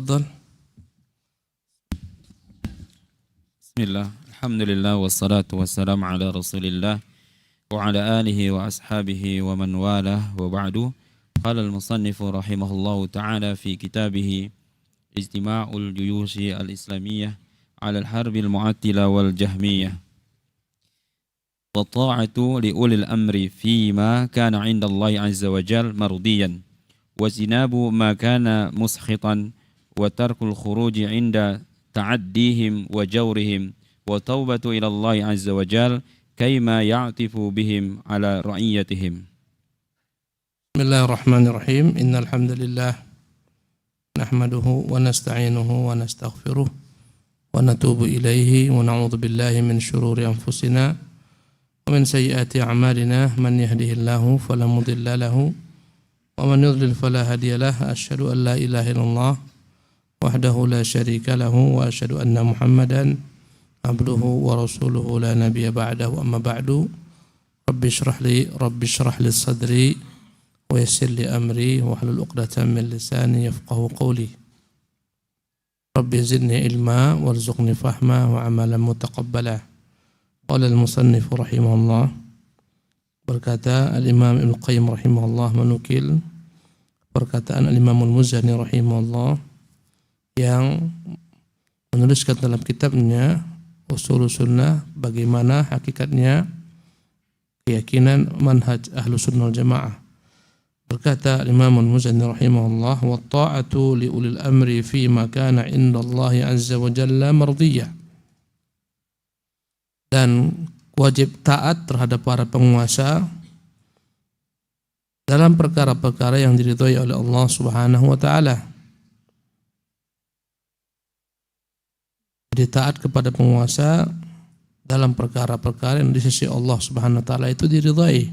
تفضل. Bismillah, alhamdulillah, wassalatu wassalamu ala rasulillah wa ala alihi wa ashabihi wa man walah wa ba'du. Qala al-musannifu rahimahullahu ta'ala fi kitabih Ijtima'ul Juyushi al-Islamiyah ala al-harbi al-mu'attila wal-jahmiyah. Wa ta'atu li ulil amri fima kana 'inda Allah 'azza wa jal mardiyan wa zinabu ma kana muskhitan wa tarkul khuruji 'inda ta'addihim wa jawrihim wa taubatu ila Allah azza wa jal kayma ya'tifu bihim ala ra'iyatihim. Bismillahirrahmanirrahim. Innal hamdalillah nahmaduhu wa nasta'inuhu wa nastaghfiruh wa natubu ilayhi wa na'udzu billahi min shururi anfusina wa min sayyiati a'malina. Man yahdihillahu fala mudilla lahu wa man yudlil fala hadiya lahu. Asyhadu an la ilaha illallah wahdahu la syarika lahu wa asyhadu anna Muhammadan abduhu wa rasuluhu la nabiyya ba'dahu. Amma ba'du. Rabbi shrah li sadri wa yassir li amri wa hlul 'uqdatam min lisani yafqahu qawli. Rabbi zidni ilma warzuqni fahma wa amalan mutaqabbala. Qala al-musannif rahimahullah, berkata al-Imam Ibnu Qayyim rahimahullah menukil perkataan al-Imam al-Muzani rahimahullah yang menuliskan dalam kitabnya Ushulus Sunnah bagaimana hakikatnya keyakinan manhaj Ahlus Sunnah wal Jamaah. Berkata Imam Al-Muzani rahimahullah, wa ta'atu li ulil amri fi ma kana 'inda Allah azza wa jalla mardiyah. Dan wajib taat terhadap para penguasa dalam perkara-perkara yang diridhai oleh Allah Subhanahu wa taala. Jadi taat kepada penguasa dalam perkara-perkara yang di sisi Allah Subhanahu wa taala itu diridhai.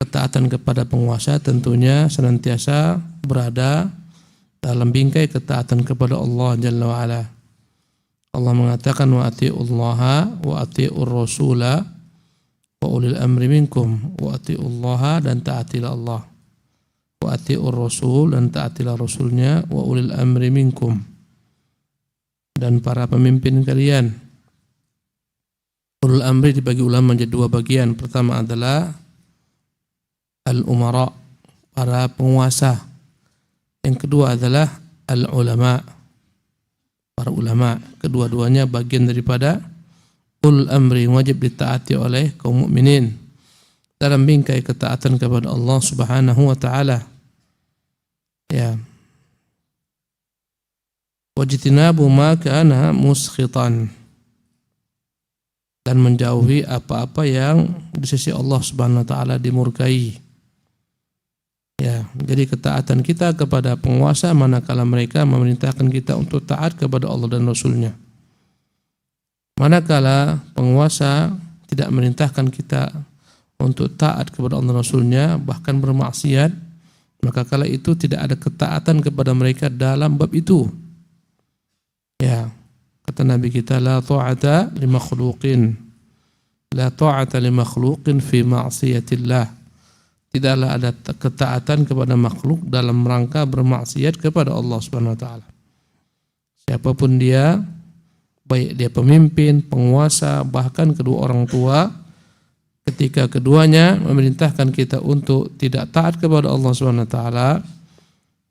Ketaatan kepada penguasa tentunya senantiasa berada dalam bingkai ketaatan kepada Allah Jalla wa Ala. Allah mengatakan wa atiullaha wa atiur rasula wa ulil amri minkum. Wa atiullaha dan taatilah Allah. Wa atiur rasul dan taatilah rasulnya, wa ulil amri minkum dan para pemimpin kalian. Ulul amri dibagi ulama menjadi dua bagian. Pertama adalah al-umara, para penguasa. Yang kedua adalah al-ulama, para ulama. Kedua-duanya bagian daripada ulul amri, wajib ditaati oleh kaum mukminin dalam bingkai ketaatan kepada Allah Subhanahu wa taala. Ya. Wajtinabu ma kana muskhitan, dan menjauhi apa-apa yang di sisi Allah Subhanahu wa taala dimurkai. Ya, jadi ketaatan kita kepada penguasa manakala mereka memerintahkan kita untuk taat kepada Allah dan Rasulnya. Manakala penguasa tidak memerintahkan kita untuk taat kepada Allah dan Rasulnya, bahkan bermaksiat, maka kala itu tidak ada ketaatan kepada mereka dalam bab itu. Ya, kata Nabi kita, la ta'ata li makhluqin, la ta'ata li makhluqin fi ma'siyatillah. Tidaklah ada ketaatan kepada makhluk dalam rangka bermaksiat kepada Allah Subhanahu wa taala. Siapapun dia, baik dia pemimpin, penguasa, bahkan kedua orang tua, ketika keduanya memerintahkan kita untuk tidak taat kepada Allah Subhanahu wa taala,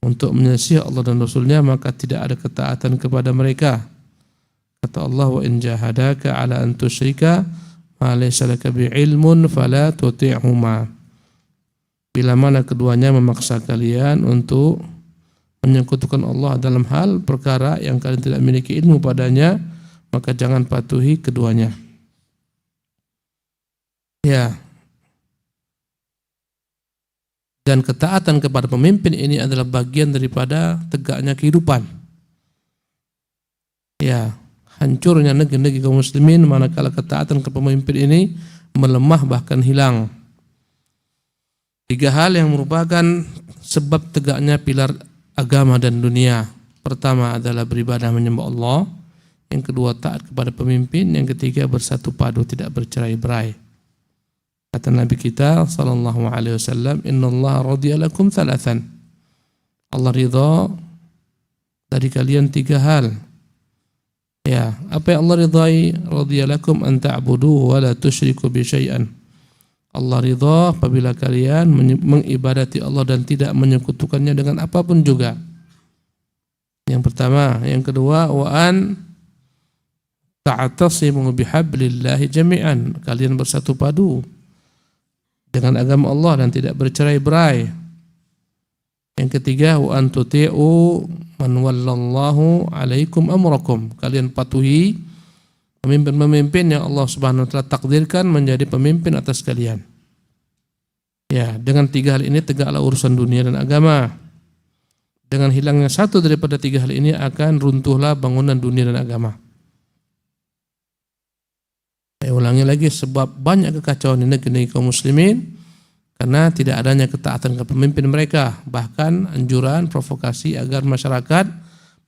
untuk menyelisihi Allah dan Rasulnya, maka tidak ada ketaatan kepada mereka. Kata Allah, wa in jahadaka ala an tusyrika ma laysa laka bi'ilmun fala tuti'huma. Bila mana keduanya memaksa kalian untuk menyekutukan Allah dalam hal perkara yang kalian tidak memiliki ilmu padanya, maka jangan patuhi keduanya. Ya. Dan ketaatan kepada pemimpin ini adalah bagian daripada tegaknya kehidupan. Ya, hancurnya negeri-negeri kaum muslimin manakala ketaatan kepada pemimpin ini melemah bahkan hilang. Tiga hal yang merupakan sebab tegaknya pilar agama dan dunia. Pertama adalah beribadah menyembah Allah. Yang kedua taat kepada pemimpin. Yang ketiga bersatu padu, tidak bercerai-berai. Kata Nabi kita sallallahu alaihi wasallam, innallaha radiya lakum thalathan. Allah ridha dari kalian 3 hal. Ya, apa yang Allah ridhai? Radiyalakum an ta'budu wa la tusyriku bi syai'an. Allah ridha apabila kalian mengibadati Allah dan tidak menyekutukannya dengan apapun juga. Yang pertama, yang kedua, wa an ta'tasimu bihablillahi jami'an. Kalian bersatu padu dengan agama Allah dan tidak bercerai-berai. Yang ketiga, wa an tuti'u man wallallahu alaikum amrakum. Kalian patuhi pemimpin-pemimpin yang Allah Subhanahu wa taala takdirkan menjadi pemimpin atas kalian. Ya, dengan 3 hal ini tegaklah urusan dunia dan agama. Dengan hilangnya satu daripada 3 hal ini akan runtuhlah bangunan dunia dan agama. Saya ulangi lagi, sebab banyak kekacauan di negeri kaum muslimin karena tidak adanya ketaatan ke pemimpin mereka, bahkan anjuran provokasi agar masyarakat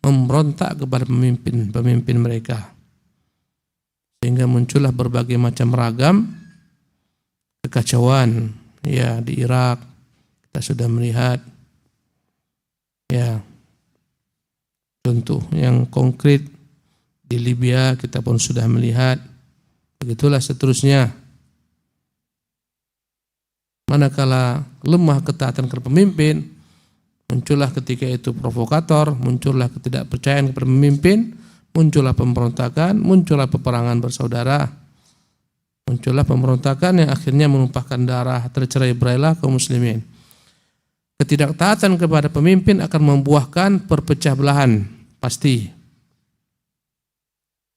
memberontak kepada pemimpin mereka. Sehingga muncullah berbagai macam ragam kekacauan. Ya, di Irak kita sudah melihat, ya, contoh yang konkret di Libya kita pun sudah melihat. Begitulah seterusnya. Manakala lemah ketaatan kepada pemimpin, muncullah ketika itu provokator, muncullah ketidakpercayaan kepada pemimpin, muncullah pemberontakan, muncullah peperangan bersaudara, muncullah pemberontakan yang akhirnya menumpahkan darah, tercerai-berailah kaum muslimin. Ketidaktaatan kepada pemimpin akan membuahkan perpecah belahan, pasti.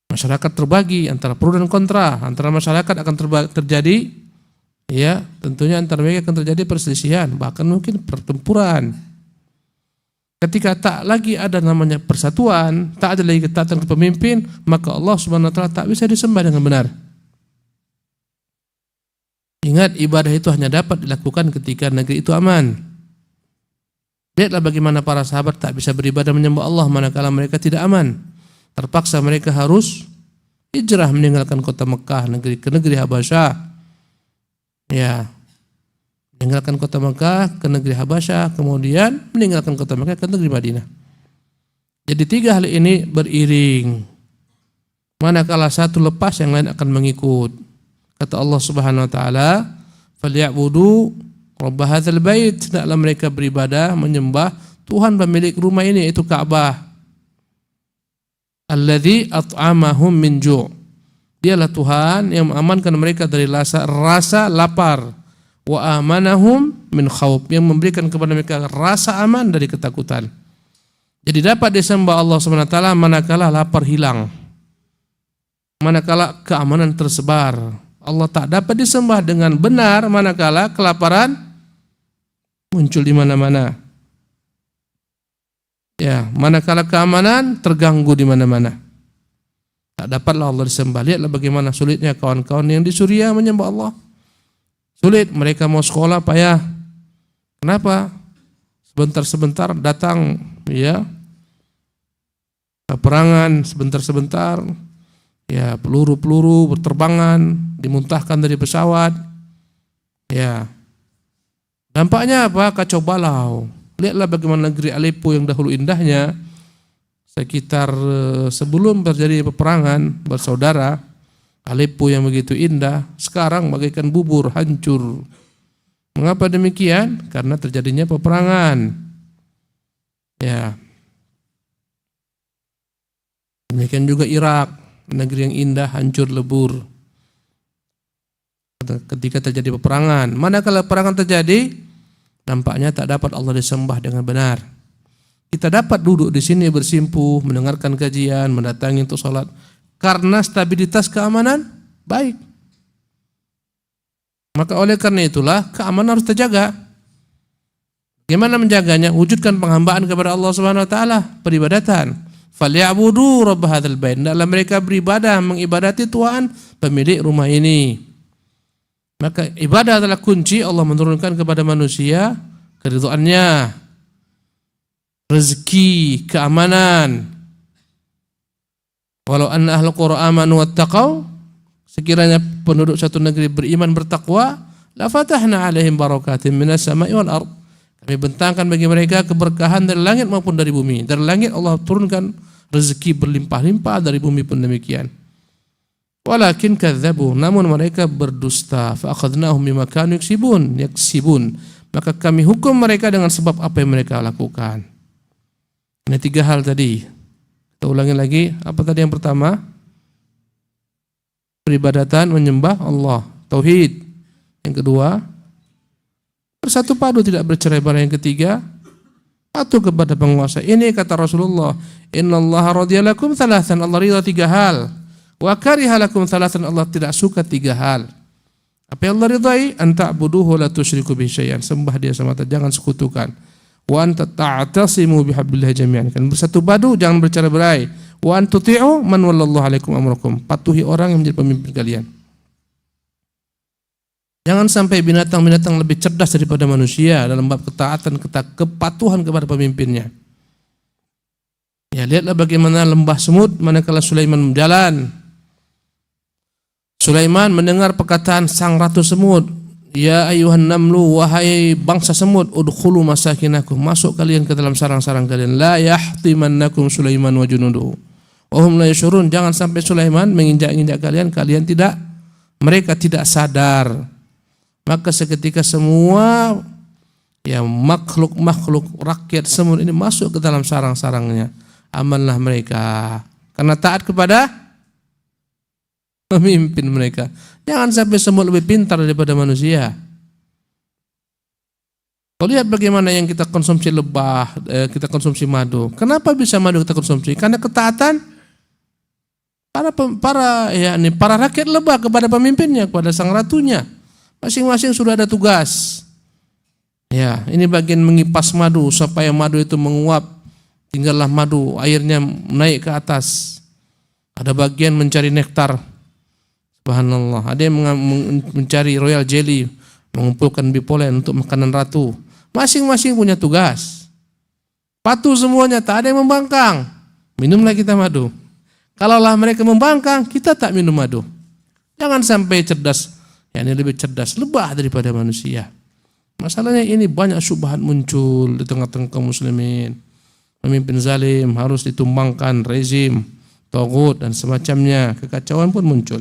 Masyarakat terbagi antara pro dan kontra, antara masyarakat akan terjadi, ya, tentunya antara mereka akan terjadi perselisihan, bahkan mungkin pertempuran. Ketika tak lagi ada namanya persatuan, tak ada lagi ketaatan ke pemimpin, maka Allah Subhanahu wa taala tak bisa disembah dengan benar. Ingat, ibadah itu hanya dapat dilakukan ketika negeri itu aman. Lihatlah bagaimana para sahabat tak bisa beribadah menyembah Allah manakala mereka tidak aman. Terpaksa mereka harus hijrah meninggalkan kota Mekah ke negeri Habasyah. Ya, meninggalkan kota Mekah ke negeri Habasyah, kemudian meninggalkan kota Mekah ke negeri Madinah. Jadi 3 hal ini beriring. Manakala satu lepas, yang lain akan mengikut. Kata Allah Subhanahu wa taala, "Falyabudu rabb hadzal bait." Hendaklah mereka beribadah menyembah Tuhan pemilik rumah ini, yaitu Ka'bah. Alladzi at'amahum min ju'. Dialah Tuhan yang mengamankan mereka dari rasa lapar. Wa amanahum min khauf, yang memberikan kepada mereka rasa aman dari ketakutan. Jadi dapat disembah Allah Subhanahu wa taala manakala lapar hilang, manakala keamanan tersebar. Allah tak dapat disembah dengan benar manakala kelaparan muncul di mana-mana. Ya, manakala keamanan terganggu di mana-mana. Tak dapatlah Allah disembah. Lihatlah bagaimana sulitnya kawan-kawan yang di Suriah menyembah Allah. Sulit, mereka mau sekolah payah. Kenapa? Sebentar-sebentar datang, ya, peperangan, sebentar-sebentar, ya, peluru-peluru berterbangan, dimuntahkan dari pesawat. Ya, dampaknya apa? Kacau balau. Lihatlah bagaimana negeri Aleppo yang dahulu indahnya, sekitar sebelum terjadi peperangan bersaudara, Aleppo yang begitu indah, sekarang bagaikan bubur, hancur. Mengapa demikian? Karena terjadinya peperangan. Ya. Demikian juga Irak, negeri yang indah, hancur lebur. Ketika terjadi peperangan, manakala peperangan terjadi, nampaknya tak dapat Allah disembah dengan benar. Kita dapat duduk di sini bersimpuh, mendengarkan kajian, mendatangi untuk sholat, karena stabilitas keamanan baik. Maka oleh karena itulah keamanan harus terjaga. Bagaimana menjaganya? Wujudkan penghambaan kepada Allah Subhanahu wa taala, peribadatan. Falyabudu rabb hadzal bait. Dalam mereka beribadah, mengibadati Tuhan pemilik rumah ini. Maka ibadah adalah kunci Allah menurunkan kepada manusia keridhaannya, rezeki, keamanan. Walau anna ahlul qura amanu wattaqau, sekiranya penduduk satu negeri beriman bertakwa, la fatahna alaihim barakatin minas sama'i wal ard. Kami bentangkan bagi mereka keberkahan dari langit maupun dari bumi. Dari langit Allah turunkan rezeki berlimpah-limpah, dari bumi pun demikian. Walakin kadzabu, namun mereka berdusta. Fa akhadnahum bima kanu yaksibun. Maka kami hukum mereka dengan sebab apa yang mereka lakukan. Ini 3 hal tadi. Kita ulangi lagi. Apa tadi yang pertama? Peribadatan menyembah Allah, tauhid. Yang kedua, bersatu padu tidak bercerai-berai. Yang ketiga, patuh kepada penguasa. Ini kata Rasulullah, innallaha radiyalakum thalathan, Allah ridha 3 hal. Wa karihalakum thalathan, Allah tidak suka 3 hal. Apa yang Allah ridhai? An ta'buduhu la tusyriku bihi syai'an, sembah dia semata, jangan sekutukan. Wa an ta'tasimu bihablillah jami'an, kan bersatu padu, jangan bercerai-berai. Wa an tuti'u man wallallahu alaikum amrakum, patuhi orang yang menjadi pemimpin kalian. Jangan sampai binatang-binatang lebih cerdas daripada manusia dalam bab ketaatan, kepatuhan kepada pemimpinnya. Ya, lihatlah bagaimana lembah semut manakala Sulaiman berjalan. Sulaiman mendengar perkataan sang ratu semut, ya ayuhan namlu, wahai bangsa semut, udkhulu masakinakum, masuk kalian ke dalam sarang-sarang kalian. La yahtimannakum Sulaiman wa junuduhu wa hum la yashurun, jangan sampai Sulaiman menginjak-injak kalian, mereka tidak sadar. Maka seketika semua makhluk rakyat semut ini masuk ke dalam sarang-sarangnya. Amanlah mereka karena taat kepada pemimpin mereka. Jangan sampai semut lebih pintar daripada manusia. Kau lihat bagaimana yang kita konsumsi lebah, kita konsumsi madu. Kenapa bisa madu kita konsumsi? Karena ketaatan para rakyat lebah kepada pemimpinnya, kepada sang ratunya. Masing-masing sudah ada tugas. Ya, ini bagian mengipas madu supaya madu itu menguap. Tinggallah madu, airnya naik ke atas. Ada bagian mencari nektar. Subhanallah. Ada yang mencari royal jelly, mengumpulkan bee pollen untuk makanan ratu. Masing-masing punya tugas. Patuh semuanya, tak ada yang membangkang. Minumlah kita madu. Kalaulah mereka membangkang, kita tak minum madu. Jangan sampai cerdas. Yang lebih cerdas lebah daripada manusia. Masalahnya ini banyak syubhat muncul di tengah-tengah kaum muslimin. Pemimpin zalim harus ditumbangkan, rezim, taghut dan semacamnya. Kekacauan pun muncul.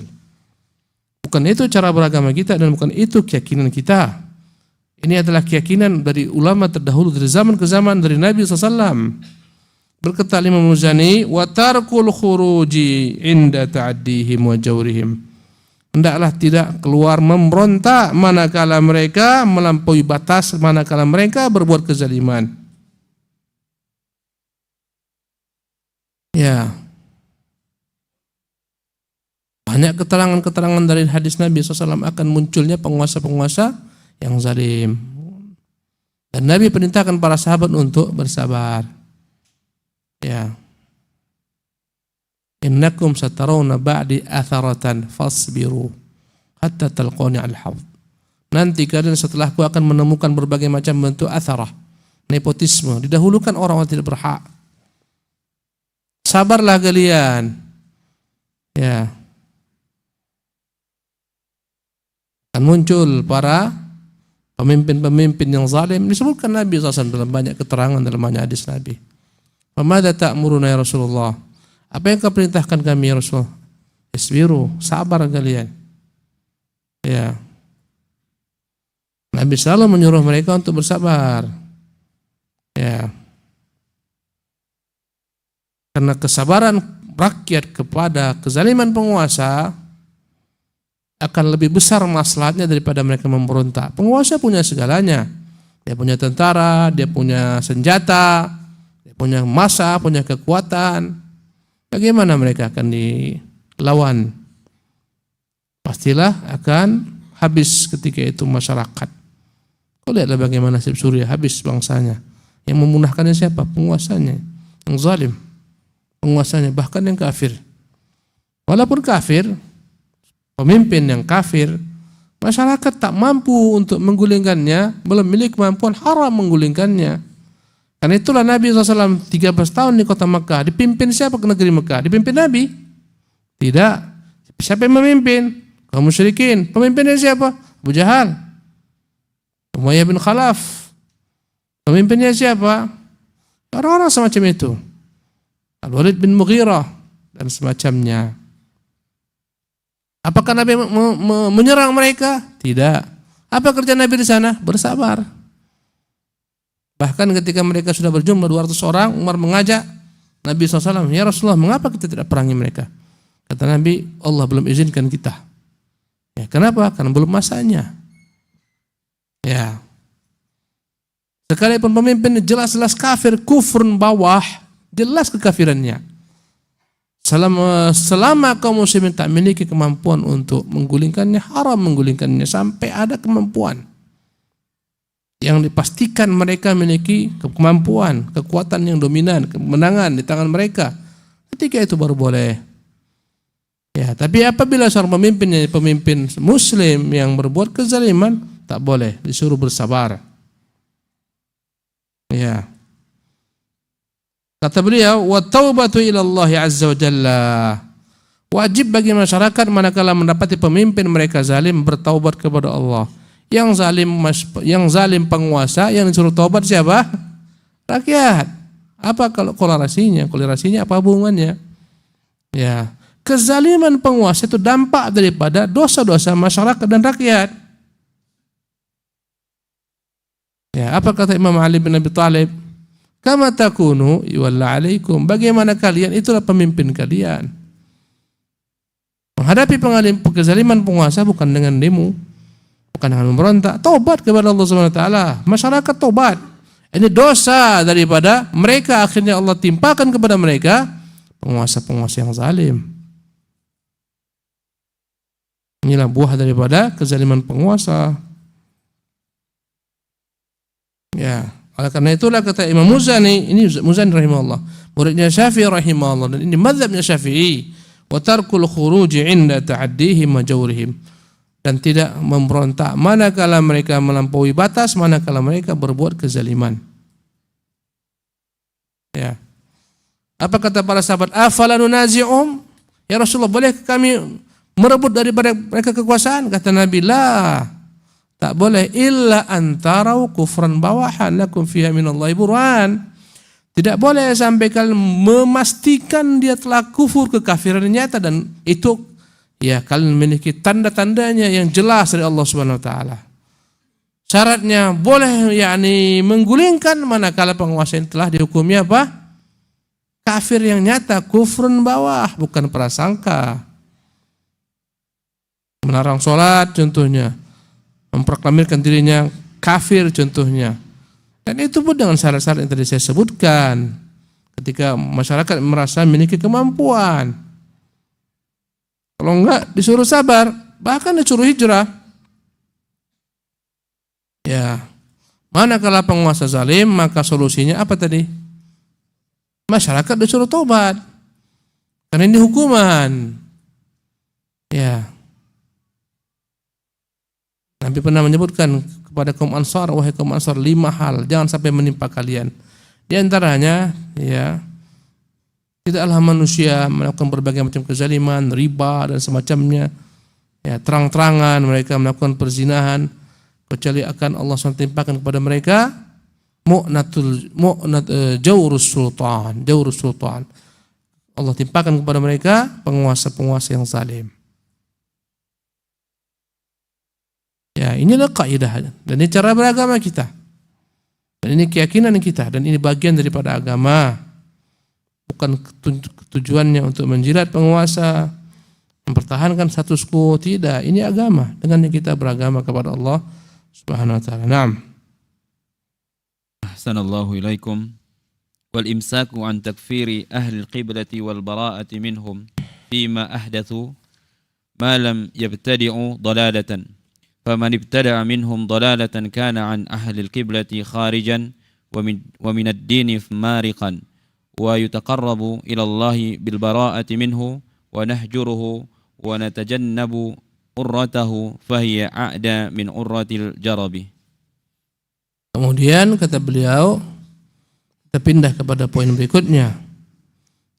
Bukan itu cara beragama kita dan bukan itu keyakinan kita. Ini adalah keyakinan dari ulama terdahulu dari zaman ke zaman, dari Nabi SAW. Berkata Imam Muzani, wa tarkul khuruji inda ta'addihim wa jawrihim. Hendaklah tidak keluar memberontak manakala mereka melampaui batas, manakala mereka berbuat kezaliman. Ya. Banyak keterangan-keterangan dari hadis Nabi SAW akan munculnya penguasa-penguasa yang zalim. Dan Nabi perintahkan para sahabat untuk bersabar. Ya. Innakum satarawna ba'di atharatan fasbiru hatta talqani al-hawd. Nanti kalian setelahku akan menemukan berbagai macam bentuk atharah, nepotisme, didahulukan orang-orang tidak berhak. Sabarlah kalian. Ya. Akan muncul para pemimpin-pemimpin yang zalim, disebutkan Nabi SAW dalam banyak keterangan dalam banyak hadis Nabi. Famadza ta'muruna ya Rasulullah? Apa yang kau perintahkan kami ya Rasul? Isbiru, sabar kalian. Ya. Nabi selalu menyuruh mereka untuk bersabar. Ya. Karena kesabaran rakyat kepada kezaliman penguasa akan lebih besar maslahatnya daripada mereka memberontak. Penguasa punya segalanya. Dia punya tentara, dia punya senjata, dia punya massa, punya kekuatan. Bagaimana mereka akan dilawan? Pastilah akan habis ketika itu masyarakat. Kau lihatlah bagaimana nasib Suriah, habis bangsanya. Yang memunahkannya siapa? Penguasanya, yang zalim. Penguasanya, bahkan yang kafir. Walaupun kafir, pemimpin yang kafir, masyarakat tak mampu untuk menggulingkannya, belum memiliki kemampuan, haram menggulingkannya. Karena itulah Nabi SAW 13 tahun di kota Mekah. Dipimpin siapa ke negeri Mekah? Dipimpin Nabi? Tidak. Siapa yang memimpin? Kaum musyrikin. Pemimpinnya siapa? Abu Jahal, Umayyah bin Khalaf. Pemimpinnya siapa? Orang-orang semacam itu. Al-Walid bin Mughirah dan semacamnya. Apakah Nabi menyerang mereka? Tidak. Apa kerja Nabi di sana? Bersabar. Bahkan ketika mereka sudah berjumlah 200 orang, Umar mengajak Nabi SAW, "Ya Rasulullah, mengapa kita tidak perangi mereka?" Kata Nabi, "Allah belum izinkan kita." Ya, kenapa? Karena belum masanya. Ya. Sekalipun pemimpin jelas-jelas kafir, kufrun bawah, jelas kekafirannya. Selama kaum muslimin tak memiliki kemampuan untuk menggulingkannya, haram menggulingkannya sampai ada kemampuan yang dipastikan mereka memiliki kemampuan, kekuatan yang dominan, kemenangan di tangan mereka. Ketika itu baru boleh. Ya, tapi apabila seorang pemimpin muslim yang berbuat kezaliman, tak boleh, disuruh bersabar. Ya. Kata beliau, wa taubatu ila Allah azza wa jalla. Wajib bagi masyarakat manakala mendapati pemimpin mereka zalim bertaubat kepada Allah. Yang zalim penguasa, yang disuruh taubat siapa? Rakyat. Apa kalau korelasinya? Korelasinya apa hubungannya? Ya, kezaliman penguasa itu dampak daripada dosa-dosa masyarakat dan rakyat. Ya, apa kata Imam Ali bin Abi Thalib? Kama takunu yuwalla alaikum. Bagaimana kalian, itulah pemimpin kalian. Menghadapi kezaliman penguasa bukan dengan demo, bukan dengan memberontak, taubat kepada Allah Subhanahu wa taala. Masyarakat taubat. Ini dosa daripada mereka, akhirnya Allah timpakan kepada mereka penguasa-penguasa yang zalim. Inilah buah daripada kezaliman penguasa. Ya, oleh karena itulah kata Imam Muzani, ini Muzani rahimahullah, muridnya Syafi'i rahimahullah, dan ini mazhabnya Syafi'i, wa tarkul khuruji 'inda ta'addihim wa jawrihim, dan tidak memberontak manakala mereka melampaui batas, manakala mereka berbuat kezaliman. Ya. Apa kata para sahabat? Afala nunazi'um? Ya Rasulullah, boleh kami merebut daripada mereka kekuasaan? Kata Nabi, la, tak boleh, illa antarau kufran bawahan lakum fiha minallahi burhan. Tidak boleh sampai kalian memastikan dia telah kufur, kekafiran nyata, dan itu ya kalian memiliki tanda-tandanya yang jelas dari Allah Subhanahu wa taala. Syaratnya boleh yakni menggulingkan manakala penguasa yang telah dihukumi apa? Kafir yang nyata, kufrun bawah, bukan prasangka. Melarang sholat contohnya, memproklamirkan dirinya kafir contohnya. Dan itu pun dengan syarat-syarat yang tadi saya sebutkan. Ketika masyarakat merasa memiliki kemampuan. Kalau enggak disuruh sabar, bahkan disuruh hijrah. Ya. Manakala penguasa zalim, maka solusinya apa tadi? Masyarakat disuruh tobat. Karena ini hukuman. Ya. Nabi pernah menyebutkan kepada kaum Ansar, wahai kaum Ansar, 5 hal jangan sampai menimpa kalian. Di antaranya, ya, tidaklah manusia melakukan berbagai macam kezaliman, riba dan semacamnya. Ya, terang-terangan mereka melakukan perzinahan, kecuali akan Allah SWT timpakan kepada mereka jawrus sultan. Allah timpakan kepada mereka penguasa-penguasa yang zalim. Ya, inilah kaidah dan ini cara beragama kita. Dan ini keyakinan kita, dan ini bagian daripada agama. Bukan tujuannya untuk menjilat penguasa, mempertahankan status quo, tidak. Ini agama. Dengannya kita beragama kepada Allah Subhanahu wa taala. Naam. Ahsanallahu ilaikum. Wal imsaku an takfiri ahli al-qiblati wal bara'ati minhum fima ahdathu ma lam yabtadi'u dalalatan. فمن ابتدع منهم ضلالة كان عن أهل القبلة خارجا ومن الدين مارقا ويتقرب إلى الله بالبراءة منه ونهجره ونتجنب urratahu fahiya a'da min urratil jarabi. Kemudian kata beliau, kita pindah kepada poin berikutnya.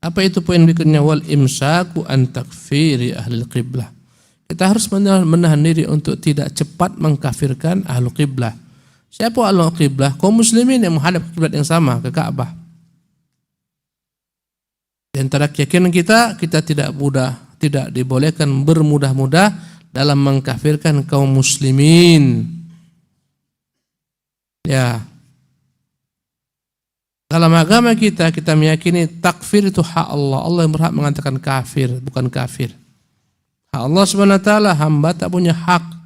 Apa itu poin berikutnya? Wal imsaku an takfiri ahli qiblah. Kita harus menahan diri untuk tidak cepat mengkafirkan ahli qiblah. Siapa Allah qiblah? Kaum muslimin yang menghadap kiblat yang sama, ke Ka'bah. Di antara keyakinan kita tidak dibolehkan bermudah-mudah dalam mengkafirkan kaum muslimin. Ya. Dalam agama kita meyakini takfir itu hak Allah. Allah yang berhak mengatakan kafir, bukan kafir. Hak Allah SWT, hamba tak punya hak.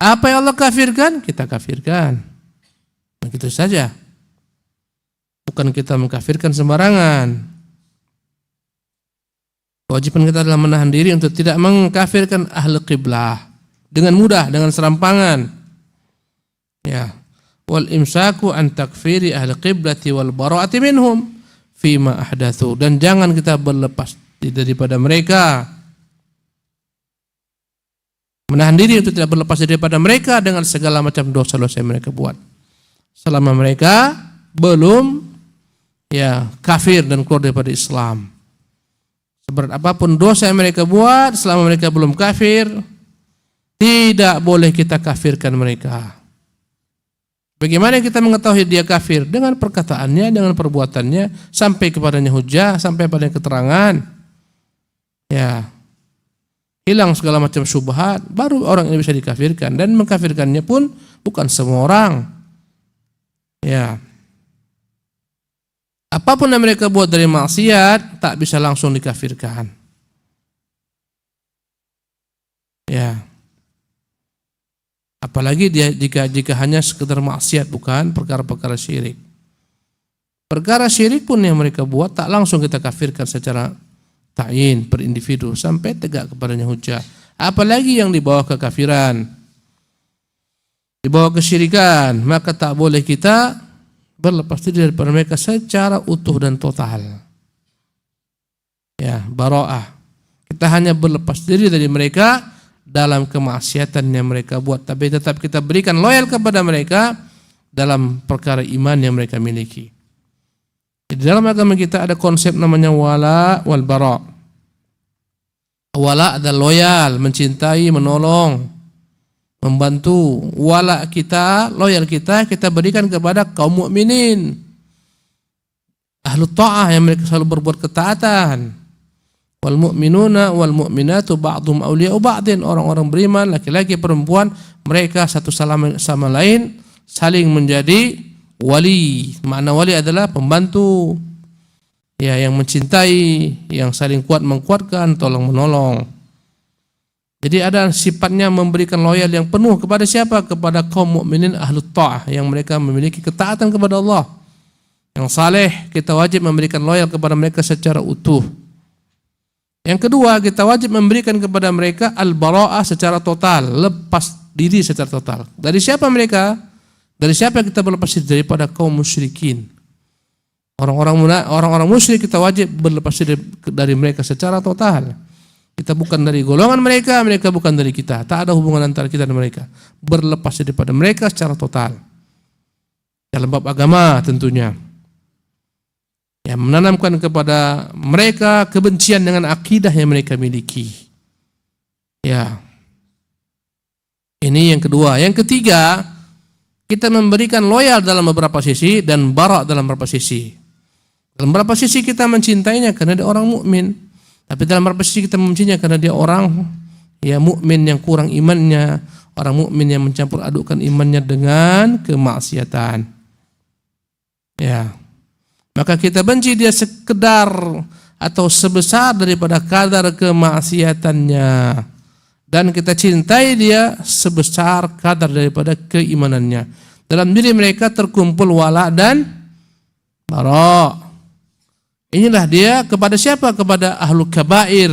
Apa yang Allah kafirkan, kita kafirkan. Begitu saja. Bukan kita mengkafirkan sembarangan. Kewajiban kita adalah menahan diri untuk tidak mengkafirkan ahli qiblah dengan mudah, dengan serampangan. Ya. Wal imsaku an takfiri ahli qiblati wal bara'ati minhum fima ahdatsu, dan jangan kita berlepas daripada mereka. Menahan diri untuk tidak berlepas daripada mereka dengan segala macam dosa-dosa yang mereka buat. Selama mereka belum kafir dan keluar daripada Islam. Seberat apapun dosa yang mereka buat, selama mereka belum kafir, tidak boleh kita kafirkan mereka. Bagaimana kita mengetahui dia kafir? Dengan perkataannya, dengan perbuatannya, sampai kepadanya hujah, sampai pada keterangan. Ya. Hilang segala macam syubhat, baru orang ini bisa dikafirkan, dan mengkafirkannya pun bukan semua orang. Ya. Apapun yang mereka buat dari maksiat tak bisa langsung dikafirkan. Ya. Apalagi dia jika hanya sekedar maksiat, bukan perkara-perkara syirik. Perkara syirik pun yang mereka buat tak langsung kita kafirkan secara ta'yin per individu sampai tegak kepadanya hujah. Apalagi yang dibawa kekafiran, dibawa kesyirikan, maka tak boleh kita berlepas diri daripada mereka secara utuh dan total. Ya, bara'ah. Kita hanya berlepas diri dari mereka dalam kemaksiatan yang mereka buat, tapi tetap kita berikan loyal kepada mereka dalam perkara iman yang mereka miliki. Di dalam agama kita ada konsep namanya wala wal bara. Wala adalah loyal, mencintai, menolong, membantu. Wala kita, loyal kita berikan kepada kaum mukminin, ahlu ta'ah yang mereka selalu berbuat ketaatan. Wal mu'minuna wal mu'minatu ba'dhum awliya'u ba'din, orang-orang beriman laki-laki perempuan mereka satu sama lain saling menjadi wali. Makna wali adalah pembantu, ya, yang mencintai, yang saling kuat menguatkan, tolong menolong. Jadi ada sifatnya memberikan loyal yang penuh kepada siapa? Kepada kaum mukminin ahlu ta'ah yang mereka memiliki ketaatan kepada Allah. Yang saleh kita wajib memberikan loyal kepada mereka secara utuh. Yang kedua, kita wajib memberikan kepada mereka al-bara'ah secara total, lepas diri secara total. Dari siapa mereka? Dari siapa kita berlepas diri? Daripada kaum musyrikin. Orang-orang musyrik kita wajib berlepas diri dari mereka secara total. Kita bukan dari golongan mereka, mereka bukan dari kita. Tak ada hubungan antara kita dan mereka. Berlepas diri daripada mereka secara total. Dalam bab agama tentunya. Ya, menanamkan kepada mereka kebencian dengan akidah yang mereka miliki. Ya. Ini yang kedua. Yang ketiga, kita memberikan loyal dalam beberapa sisi dan bara' dalam beberapa sisi. Dalam beberapa sisi kita mencintainya karena dia orang mukmin, tapi dalam beberapa sisi kita membencinya karena dia orang mukmin yang kurang imannya, orang mukmin yang mencampur adukkan imannya dengan kemaksiatan. Ya. Maka kita benci dia sekedar atau sebesar daripada kadar kemaksiatannya, dan kita cintai dia sebesar kadar daripada keimanannya. Dalam diri mereka terkumpul wala dan bara'. Inilah dia kepada siapa? Kepada ahlu kabair,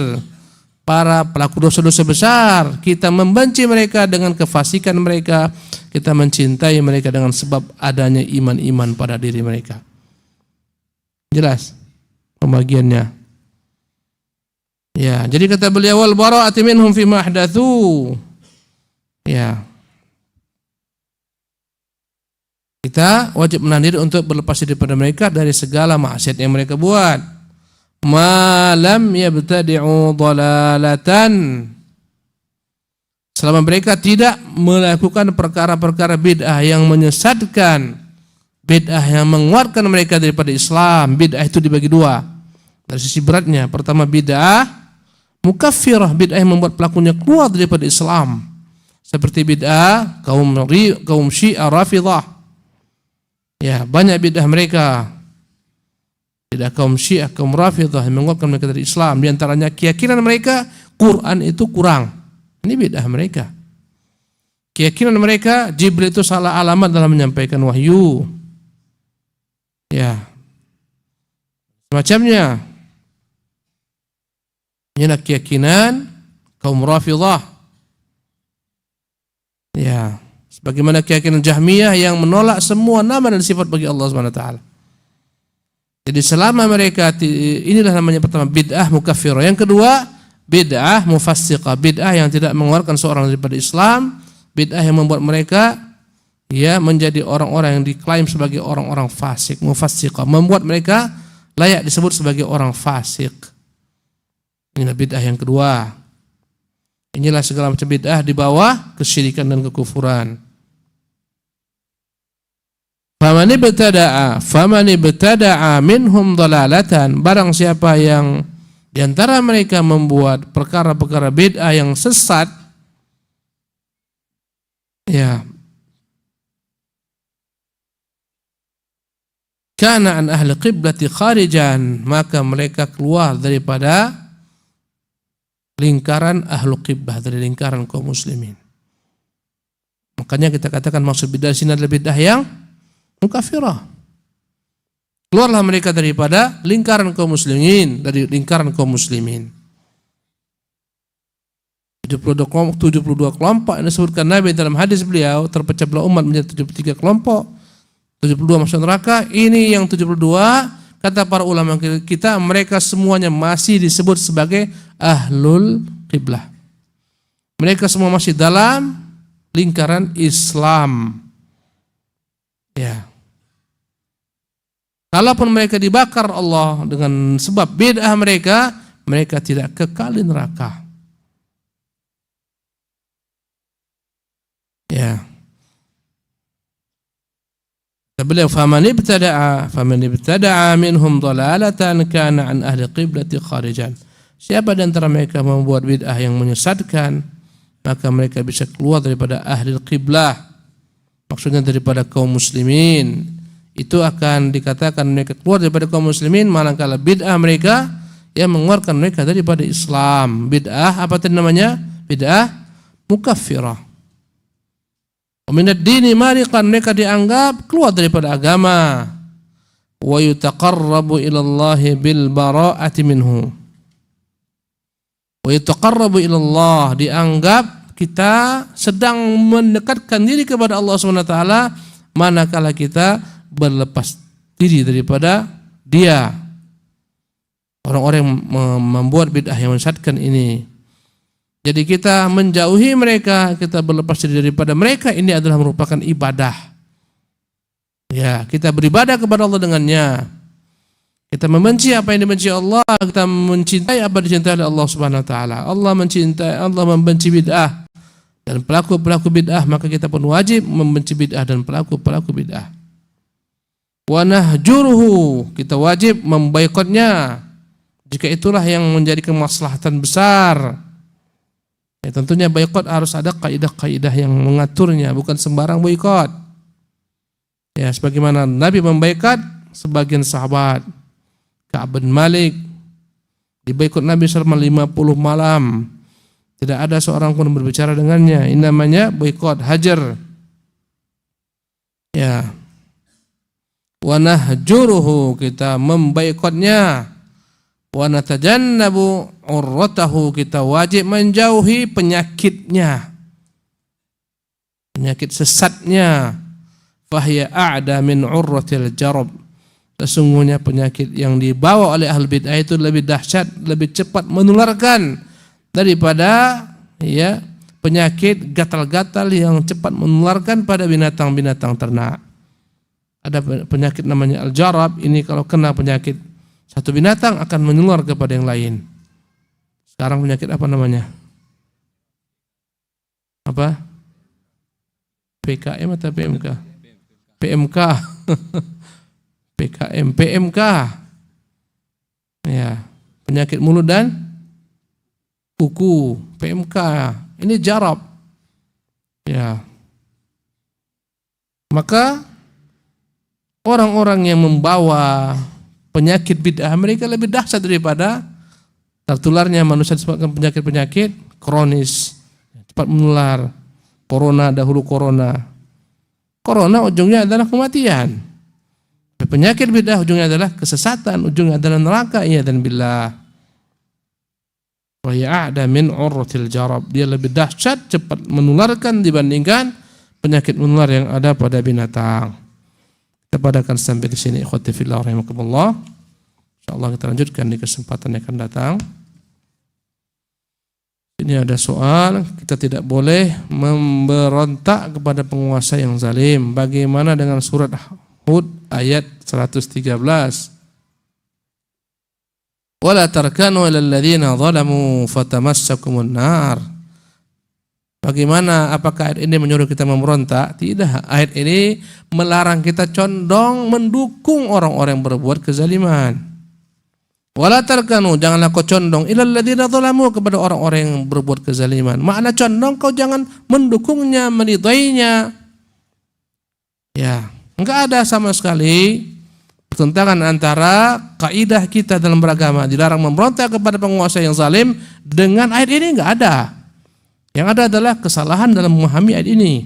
para pelaku dosa-dosa besar. Kita membenci mereka dengan kefasikan mereka, kita mencintai mereka dengan sebab adanya iman-iman pada diri mereka. Jelas pembagiannya. Ya, jadi kata beliau wal bara'ati minhum fima ahdatsu. Ya. Kita wajib menahan diri untuk berlepas diri daripada mereka dari segala maksiat yang mereka buat. Ma lam yabtadi'u dhalalatan, Selama mereka tidak melakukan perkara-perkara bid'ah yang menyesatkan, bid'ah yang mengeluarkan mereka daripada Islam. Bid'ah itu dibagi dua dari sisi beratnya. Pertama bid'ah mukaffirah, bid'ah yang membuat pelakunya keluar daripada Islam. Seperti bid'ah kaum Syiah Rafidhah. Ya, banyak bid'ah mereka. Bid'ah kaum Syiah, kaum Rafidhah yang mengeluarkan mereka dari Islam. Di antaranya keyakinan mereka Quran itu kurang. Ini bid'ah mereka. Keyakinan mereka Jibril itu salah alamat dalam menyampaikan wahyu. Ya. Semacamnya. Inilah keyakinan kaum Rafidhah. Ya. Sebagaimana keyakinan Jahmiyah yang menolak semua nama dan sifat bagi Allah SWT. Jadi selama mereka, inilah namanya pertama bid'ah mukaffirah. Yang kedua bid'ah mufassiqah, bid'ah yang tidak mengeluarkan seorang daripada Islam, bid'ah yang membuat mereka ya menjadi orang-orang yang diklaim sebagai orang-orang fasik, mufassiqah, membuat mereka layak disebut sebagai orang fasik. Inilah bid'ah yang kedua. Inilah segala macam bid'ah di bawah kesyirikan dan kekufuran. Faman ibtada'a minhum dhalalatan, barang siapa yang di antara mereka membuat perkara-perkara bid'ah yang sesat, ya, kana an ahli qiblati kharijan, maka mereka keluar daripada lingkaran ahlu qiblah, dari lingkaran kaum muslimin. Makanya kita katakan maksud bid'ah sini adalah bid'ah yang mukaffirah. Keluarlah mereka daripada lingkaran kaum muslimin, dari lingkaran kaum muslimin. 72 kelompok yang disebutkan Nabi dalam hadis beliau, terpecah belah umat menjadi 73 kelompok, 72 masuk neraka. Ini yang 72, kata para ulama kita, mereka semuanya masih disebut sebagai ahlul qiblah. Mereka semua masih dalam lingkaran Islam. Ya. Kalaupun mereka dibakar Allah dengan sebab bid'ah mereka, mereka tidak kekal di neraka. Ya. Beliau faman ibtada'a minhum dhalalatan kana an ahli qiblati kharijan. Siapa di antara mereka membuat bid'ah yang menyesatkan, maka mereka bisa keluar daripada ahli qiblah. Maksudnya daripada kaum muslimin. Itu akan dikatakan mereka keluar daripada kaum muslimin manakala bid'ah mereka yang mengeluarkan mereka daripada Islam. Bid'ah apa tadi namanya? Bid'ah mukaffirah. Minad dini mariqan, mereka dianggap keluar daripada agama. Wa yutaqarrabu ila Allah bil bara'ati minhu. Wa yutaqarrabu ila Allah, dianggap kita sedang mendekatkan diri kepada Allah SWT manakala kita berlepas diri daripada dia. Orang-orang yang membuat bid'ah yang menyesatkan ini. Jadi kita menjauhi mereka, kita berlepas diri daripada mereka, ini adalah merupakan ibadah. Ya, kita beribadah kepada Allah dengannya. Kita membenci apa yang dibenci Allah, kita mencintai apa yang dicintai oleh Allah Subhanahu wa taala. Allah mencintai, Allah membenci bid'ah dan pelaku-pelaku bid'ah, maka kita pun wajib membenci bid'ah dan pelaku-pelaku bid'ah. Wa nahjuruhu, kita wajib memboikotnya jika itulah yang menjadi kemaslahatan besar. Ya, tentunya boikot harus ada kaidah-kaidah yang mengaturnya, bukan sembarang boikot. Ya, sebagaimana Nabi memboikot sebagian sahabat. Ka'ab bin Malik diboikot Nabi selama 50 malam. Tidak ada seorang pun berbicara dengannya. Ini namanya boikot, hajar. Ya. Wa nahjuruhu, kita memboikotnya. Wa natajannabu urratahu, kita wajib menjauhi penyakitnya, penyakit sesatnya. Fahiya a'da min urratil jarab, sesungguhnya penyakit yang dibawa oleh ahli bid'ah itu lebih dahsyat, lebih cepat menularkan daripada ya penyakit gatal-gatal yang cepat menularkan pada binatang-binatang ternak. Ada penyakit namanya al-jarab, ini kalau kena penyakit satu binatang akan menular kepada yang lain. Sekarang penyakit apa namanya? Apa? PKM atau PMK? PMK. PKM, PMK. Ya, penyakit mulut dan kuku, PMK. Ini jarab. Ya. Maka orang-orang yang membawa penyakit bid'ah mereka lebih dahsyat daripada tertularnya manusia disebabkan penyakit-penyakit kronis, cepat menular. Corona dahulu corona. Corona ujungnya adalah kematian. Penyakit bid'ah ujungnya adalah kesesatan, ujungnya adalah neraka. Iyadzan billah. Wa ya'da min urratil jarab. Dia lebih dahsyat, cepat menularkan dibandingkan penyakit menular yang ada pada binatang. Kita padakan sampai di sini. Ikhwati fillah rahimakumullah. Insyaallah kita lanjutkan di kesempatan yang akan datang. Ini ada soal, kita tidak boleh memberontak kepada penguasa yang zalim. Bagaimana dengan surat Hud ayat 113? Wala tarkanu ilal ladzina zalamu fatamassakumun nar. Bagaimana, apakah ayat ini menyuruh kita memberontak? Tidak, ayat ini melarang kita condong mendukung orang-orang yang berbuat kezaliman. Wala tarkanu, janganlah kau condong ilal ladzina zalamu, kepada orang-orang yang berbuat kezaliman. Makna condong, kau jangan mendukungnya, meridainya. Ya, enggak ada sama sekali pertentangan antara kaidah kita dalam beragama dilarang memberontak kepada penguasa yang zalim dengan ayat ini, enggak ada. Yang ada adalah kesalahan dalam memahami ayat ini.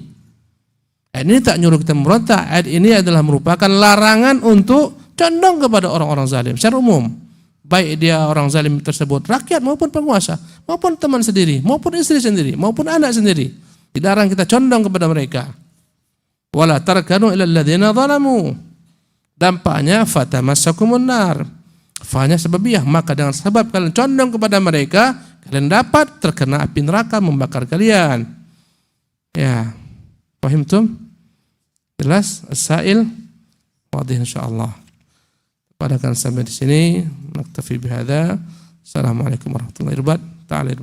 Ayat ini tak nyuruh kita memberontak. Ayat ini adalah merupakan larangan untuk condong kepada orang-orang zalim secara umum. Baik dia orang zalim tersebut rakyat maupun penguasa, maupun teman sendiri, maupun istri sendiri, maupun anak sendiri. Dilarang kita condong kepada mereka. Wala tarkanu ilal ladzina zalamu. Dampaknya fatamassakumun nar. Fanya sebabiyah, maka dengan sebab kalian condong kepada mereka, kalian dapat terkena api neraka membakar kalian. Ya. Paham tum? Jelas? As-sa'il wadih insyaallah. Padakan sampai di sini. Naktafi bihadza. Assalamualaikum warahmatullahi wabarakatuh. Ta'ala